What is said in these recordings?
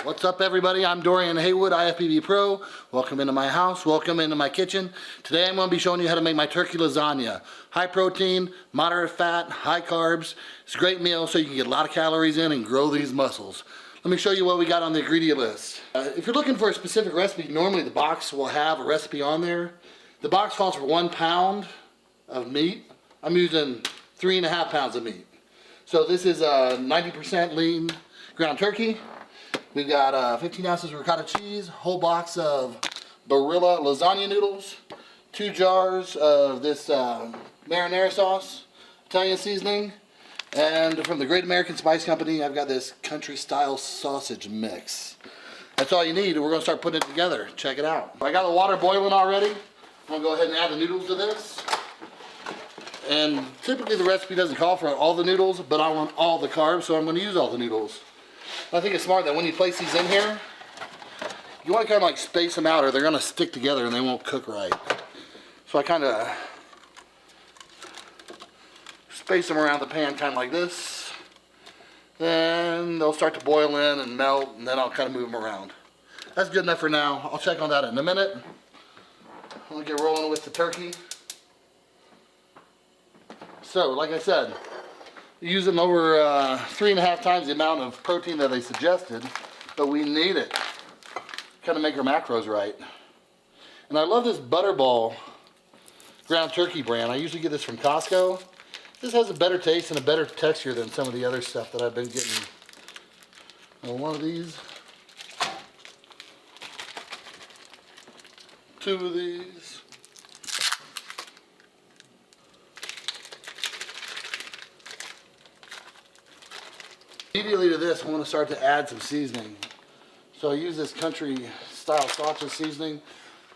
What's up, everybody? I'm Dorian Haywood, IFBB Pro. Welcome into my house. Welcome into my kitchen. Today I'm going to be showing you how to make my turkey lasagna. High protein, moderate fat, high carbs. It's a great meal so you can get a lot of calories in and grow these muscles. Let me show you what we got on the ingredient list. If you're looking for a specific recipe, normally the box will have a recipe on there. The box calls for 1 pound of meat. I'm using 3.5 pounds of meat. So this is a 90% lean ground turkey. We've got 15 ounces of ricotta cheese, whole box of Barilla lasagna noodles, 2 jars of this marinara sauce, Italian seasoning, and from the Great American Spice Company, I've got this country style sausage mix. That's all you need. We're going to start putting it together. Check it out. I got the water boiling already. I'm going to go ahead and add the noodles to this. And typically the recipe doesn't call for all the noodles, but I want all the carbs, so I'm going to use all the noodles. I think it's smart that when you place these in here, you want to kind of like space them out or they're going to stick together and they won't cook right. So I kind of space them around the pan kind of like this. Then they'll start to boil in and melt, and then I'll kind of move them around. That's good enough for now. I'll check on that in a minute. I'm going to get rolling with the turkey. So, like I said, using over 3.5 times the amount of protein that they suggested, but we need it. Kind of make our macros right. And I love this Butterball ground turkey brand. I usually get this from Costco. This has a better taste and a better texture than some of the other stuff that I've been getting. One of these. 2 of these. Immediately to this, I want to start to add some seasoning. So I use this country style sausage seasoning.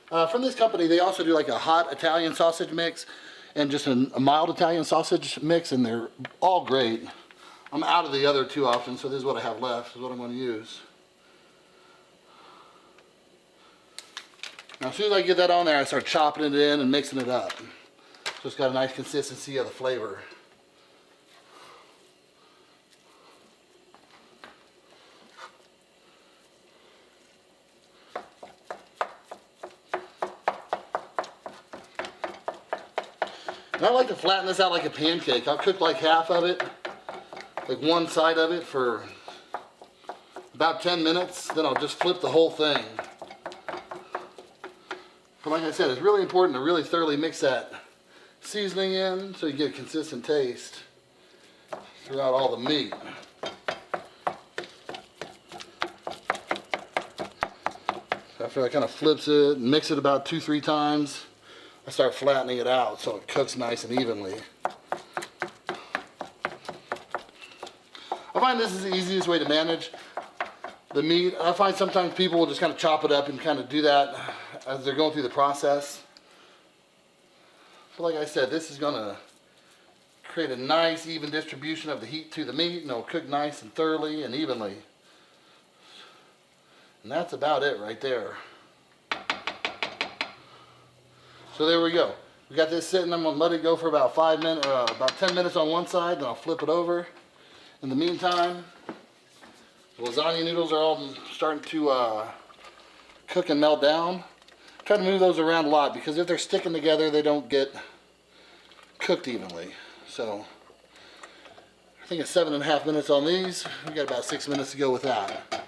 From this company, they also do like a hot Italian sausage mix and just a mild Italian sausage mix, and they're all great. I'm out of the other 2 options, so this is what I have left, this is what I'm going to use. Now as soon as I get that on there, I start chopping it in and mixing it up. So it's got a nice consistency of the flavor. And I like to flatten this out like a pancake. I'll cook like half of it, like one side of it for about 10 minutes. Then I'll just flip the whole thing. But like I said, it's really important to really thoroughly mix that seasoning in so you get a consistent taste throughout all the meat. After I kind of flips it and mix it about 2-3 times, I start flattening it out so it cooks nice and evenly. I find this is the easiest way to manage the meat. I find sometimes people will just kind of chop it up and kind of do that as they're going through the process. But like I said, this is going to create a nice even distribution of the heat to the meat, and it'll cook nice and thoroughly and evenly. And that's about it right there. So there we go. We got this sitting. I'm going to let it go for about 10 minutes on one side, then I'll flip it over. In the meantime, the lasagna noodles are all starting to cook and melt down. Try to move those around a lot because if they're sticking together, they don't get cooked evenly. So I think it's 7.5 minutes on these. We got about 6 minutes to go with that.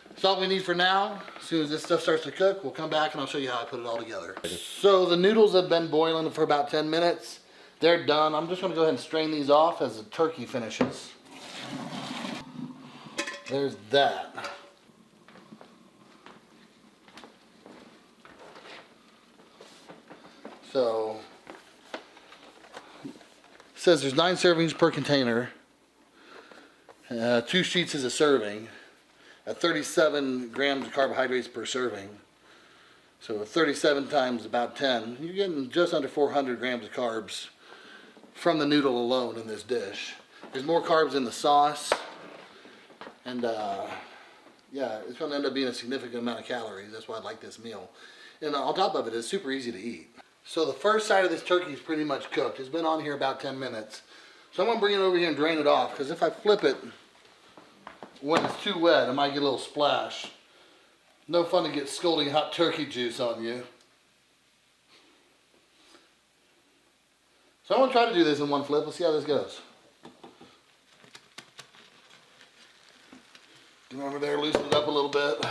That's all we need for now. As soon as this stuff starts to cook, we'll come back and I'll show you how I put it all together. So the noodles have been boiling for about 10 minutes. They're done. I'm just going to go ahead and strain these off as the turkey finishes. There's that. So it says there's 9 servings per container. 2 sheets is a serving. At 37 grams of carbohydrates per serving. So 37 times about 10, you're getting just under 400 grams of carbs from the noodle alone in this dish. There's more carbs in the sauce, and yeah, it's going to end up being a significant amount of calories. That's why I like this meal. And on top of it, it's super easy to eat. So the first side of this turkey is pretty much cooked. It's been on here about 10 minutes. So I'm going to bring it over here and drain it off, because if I flip it when it's too wet, it might get a little splash. No fun to get scalding hot turkey juice on you. So I'm gonna try to do this in one flip. Let's see how this goes. Get over there, loosen it up a little bit.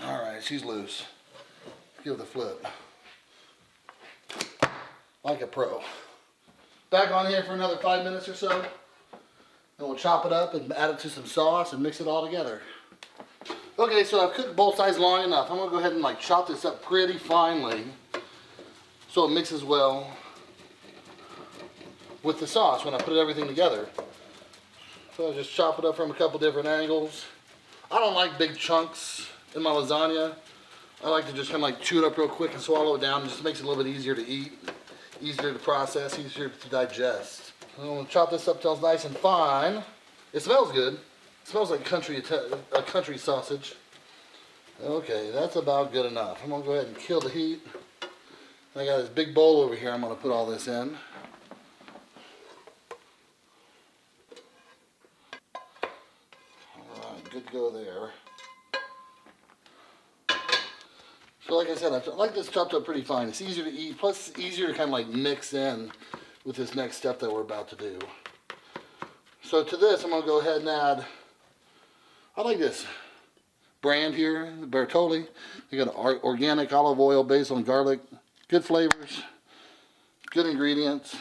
All right, she's loose. Give it a flip. Like a pro. Back on here for another 5 minutes or so. Then we'll chop it up and add it to some sauce and mix it all together. Okay, so I've cooked both sides long enough. I'm gonna go ahead and like chop this up pretty finely so it mixes well with the sauce when I put everything together. So I just chop it up from a couple different angles. I don't like big chunks in my lasagna. I like to just kind of like chew it up real quick and swallow it down. It just makes it a little bit easier to eat, easier to process, easier to digest. I'm gonna chop this up till it's nice and fine. It smells good. It smells like a country sausage. Okay, that's about good enough. I'm gonna go ahead and kill the heat. I got this big bowl over here I'm gonna put all this in. Alright, good to go there. So like I said, I like this chopped up pretty fine. It's easier to eat, plus it's easier to kind of like mix in with this next step that we're about to do. So to this, I'm gonna go ahead and add, I like this brand here, the Bertolli. You got organic olive oil, basil, and garlic. Good flavors, good ingredients.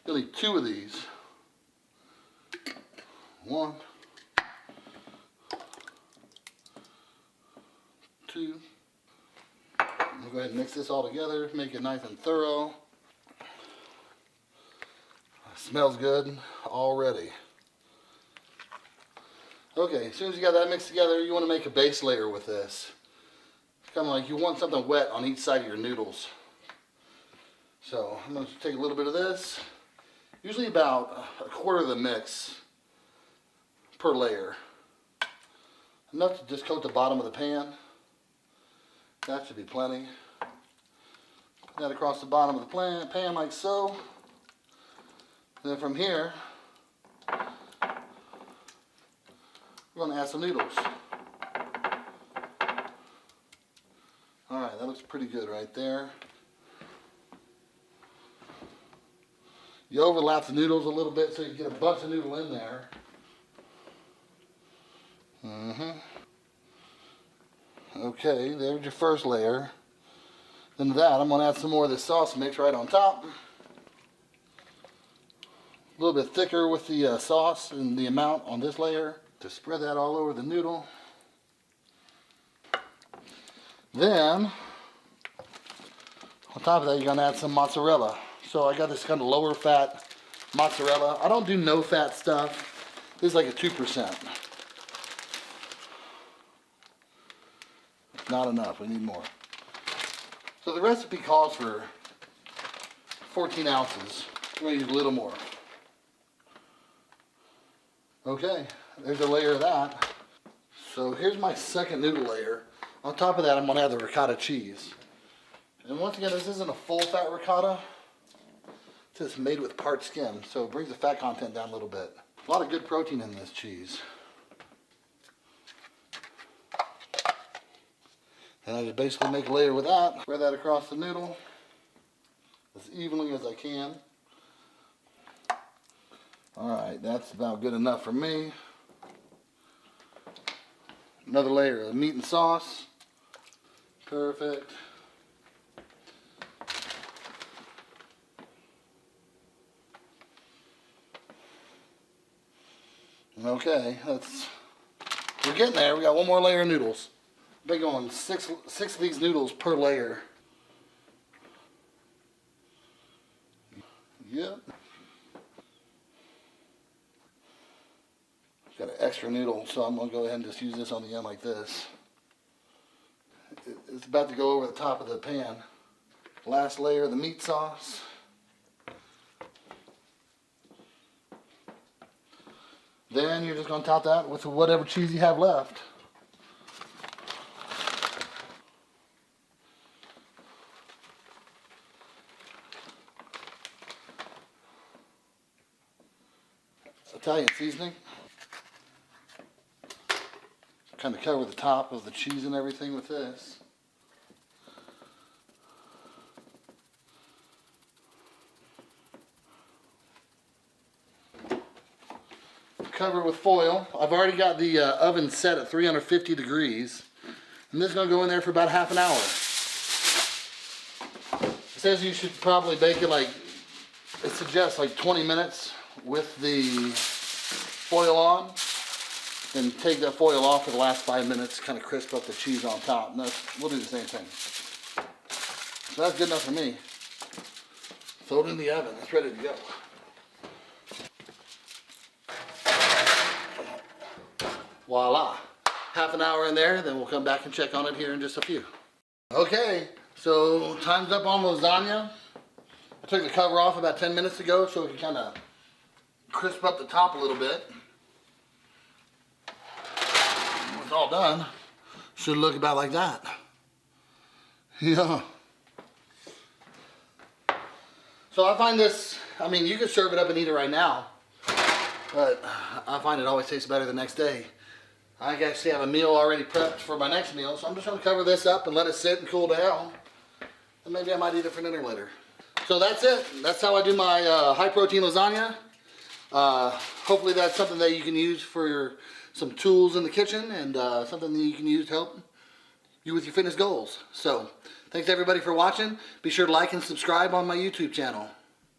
You'll need 2 of these. 1, 2. I'm gonna go ahead and mix this all together, make it nice and thorough. Smells good already. Okay, as soon as you got that mixed together, you want to make a base layer with this. It's kind of like you want something wet on each side of your noodles. So I'm going to take a little bit of this, usually about a quarter of the mix per layer. Enough to just coat the bottom of the pan. That should be plenty. Put that across the bottom of the pan like so. And then from here, we're going to add some noodles. Alright, that looks pretty good right there. You overlap the noodles a little bit so you get a bunch of noodle in there. Okay, there's your first layer. Then to that, I'm going to add some more of this sauce mix right on top. A little bit thicker with the sauce and the amount on this layer. To spread that all over the noodle. Then, on top of that, you're going to add some mozzarella. So I got this kind of lower fat mozzarella. I don't do no fat stuff. This is like a 2%. Not enough, we need more. So the recipe calls for 14 ounces. We're going to use a little more. Okay, there's a layer of that. So here's my second noodle layer. On top of that, I'm going to add the ricotta cheese. And once again, this isn't a full fat ricotta. It's just made with part skim, so it brings the fat content down a little bit. A lot of good protein in this cheese. And I just basically make a layer with that. Spread that across the noodle as evenly as I can. Alright, that's about good enough for me. Another layer of meat and sauce. Perfect. Okay, we're getting there. We got one more layer of noodles. I've been going six of these noodles per layer. Yep. Got an extra noodle, so I'm going to go ahead and just use this on the end like this. It's about to go over the top of the pan. Last layer of the meat sauce. Then you're just going to top that with whatever cheese you have left. Italian seasoning. Kind of cover the top of the cheese and everything with this. Cover with foil. I've already got the oven set at 350 degrees. And this is going to go in there for about half an hour. It says you should probably bake it like, it suggests like 20 minutes with the foil on. Then take that foil off for the last 5 minutes, kind of crisp up the cheese on top. And we'll do the same thing. So that's good enough for me. Throw it in the oven. It's ready to go. Voila. Half an hour in there, then we'll come back and check on it here in just a few. Okay, so time's up on lasagna. I took the cover off about 10 minutes ago so we can kind of crisp up the top a little bit. When it's all done, should look about like that. Yeah. So I find this, I mean, you could serve it up and eat it right now, but I find it always tastes better the next day. I actually have a meal already prepped for my next meal, so I'm just going to cover this up and let it sit and cool down. And maybe I might eat it for dinner later. So that's it. That's how I do my high protein lasagna. Hopefully that's something that you can use for some tools in the kitchen and something that you can use to help you with your fitness goals. So thanks everybody for watching. Be sure to like and subscribe on my YouTube channel.